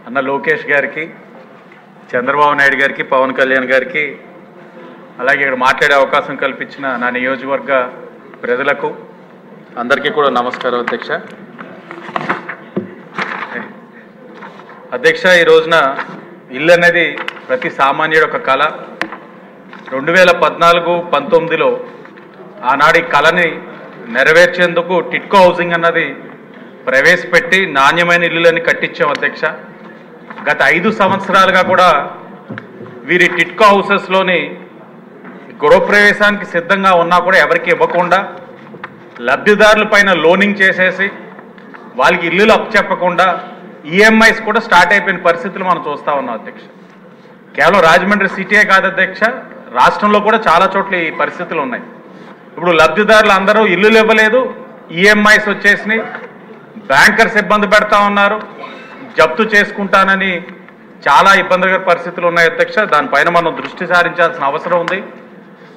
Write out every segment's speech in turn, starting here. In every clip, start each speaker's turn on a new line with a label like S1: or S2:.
S1: అన్న లోకేష్ గారికి, చంద్రబాబు నాయుడు గారికి, పవన్ కళ్యాణ్ గారికి, అలాగే ఇక్కడ మాట్లాడే అవకాశం కల్పించిన నా నియోజకవర్గ ప్రజలకు అందరికీ కూడా నమస్కారం అధ్యక్ష. అధ్యక్ష, ఈ రోజున ఇల్లు అనేది ప్రతి సామాన్యుడు ఒక కళ. 2014-19లో ఆనాడు ఈ కళని నెరవేర్చేందుకు టిట్కో హౌసింగ్ అన్నది ప్రవేశపెట్టి నాణ్యమైన ఇల్లులని కట్టించాం అధ్యక్ష. గత 5 సంవత్సరాలుగా కూడా వీరి టిట్కో హౌసెస్లోని గృహప్రవేశానికి సిద్ధంగా ఉన్నా కూడా ఎవరికి ఇవ్వకుండా లబ్ధిదారుల పైన లోనింగ్ చేసేసి వాళ్ళకి ఇల్లులు అప్పచెప్పకుండా ఈఎంఐస్ కూడా స్టార్ట్ అయిపోయిన పరిస్థితులు మనం చూస్తూ ఉన్నాం అధ్యక్ష. కేవలం రాజమండ్రి సిటీయే కాదు అధ్యక్ష, రాష్ట్రంలో కూడా చాలా చోట్ల ఈ పరిస్థితులు ఉన్నాయి. ఇప్పుడు లబ్ధిదారులు అందరూ ఇల్లులు ఇవ్వలేదు, ఈఎంఐస్ వచ్చేసినాయి, బ్యాంకర్స్ ఇబ్బంది పెడతా ఉన్నారు, జప్తు చేసుకుంటానని చాలా ఇబ్బందికర పరిస్థితులు ఉన్నాయి అధ్యక్ష. దానిపైన మనం దృష్టి సారించాల్సిన అవసరం ఉంది.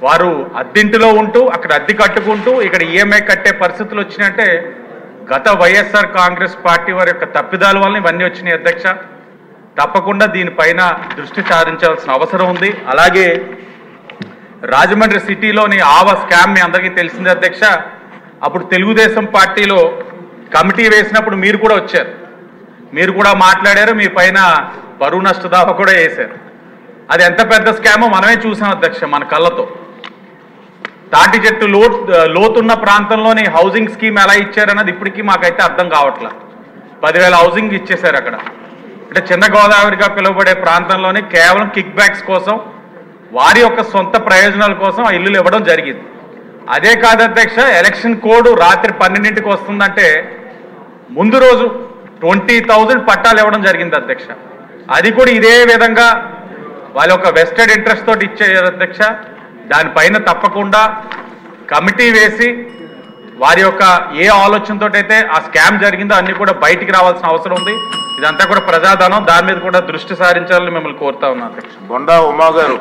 S1: వారు అద్దెంటిలో ఉంటూ అక్కడ అద్దె కట్టుకుంటూ ఇక్కడ ఈఎంఐ కట్టే పరిస్థితులు వచ్చినాయంటే గత వైఎస్ఆర్ కాంగ్రెస్ పార్టీ వారి యొక్క తప్పిదాల వల్ల ఇవన్నీ వచ్చినాయి అధ్యక్ష. తప్పకుండా దీనిపైన దృష్టి సారించాల్సిన అవసరం ఉంది. అలాగే రాజమండ్రి సిటీలోని ఆవా స్కామ్ మీ అందరికీ తెలిసిందే అధ్యక్ష. అప్పుడు తెలుగుదేశం పార్టీలో కమిటీ వేసినప్పుడు మీరు కూడా వచ్చారు, మీరు కూడా మాట్లాడారు, మీ పైన బరువు నష్ట దావా కూడా వేశారు. అది ఎంత పెద్ద స్కామో మనమే చూసాం అధ్యక్ష మన కళ్ళతో. తాటి చెట్టు లోతున్న ప్రాంతంలోని హౌసింగ్ స్కీమ్ ఎలా ఇచ్చారన్నది ఇప్పటికీ మాకైతే అర్థం కావట్లా. 10,000 హౌసింగ్ ఇచ్చేశారు అక్కడ. అంటే చిన్న గోదావరిగా పిలువబడే ప్రాంతంలోని కేవలం కిక్ బ్యాక్స్ కోసం, వారి యొక్క సొంత ప్రయోజనాల కోసం ఆ ఇల్లులు ఇవ్వడం జరిగింది. అదే కాదు అధ్యక్ష, ఎలక్షన్ కోడ్ రాత్రి 12ంటికి వస్తుందంటే ముందు రోజు 20,000 పట్టాలు ఇవ్వడం జరిగింది అధ్యక్ష. అది కూడా ఇదే విధంగా వాళ్ళ యొక్క వెస్టెడ్ ఇంట్రెస్ట్ తోటి ఇచ్చారు అధ్యక్ష. దానిపైన తప్పకుండా కమిటీ వేసి వారి యొక్క ఏ ఆలోచనతో అయితే ఆ స్కామ్ జరిగిందో అన్ని కూడా బయటికి రావాల్సిన అవసరం ఉంది. ఇదంతా కూడా ప్రజాధనం, దాని మీద కూడా దృష్టి సారించాలని మిమ్మల్ని కోరుతా ఉన్నాను అధ్యక్ష.
S2: బొండా ఉమా గారు.